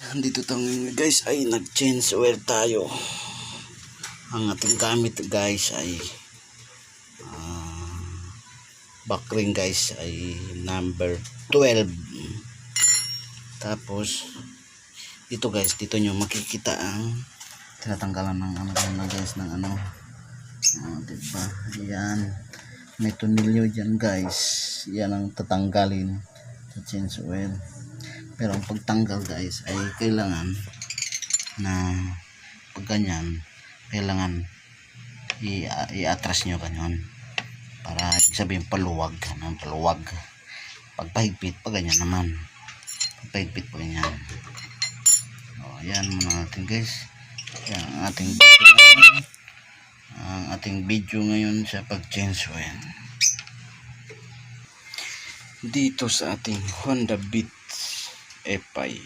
Dito tong guys ay nag-change oil tayo. Ang ating gamit guys ay backring guys ay number 12. Tapos dito guys, dito nyo makikita ang tinatanggalan ng ano na guys ng ano. Diba? Yan. May tunilyo dyan guys. Yan ang tatanggalin sa change oil. Pero ang pagtanggal guys ay kailangan na pag ganyan, kailangan i-atras nyo ganyan para sabihin paluwag, paluwag. Pag pahigpit, pag ganyan naman, pag pahigpit pa ganyan. Yan muna natin guys. Yan ang ating video ngayon sa pag change oil dito sa ating Honda Beat FI.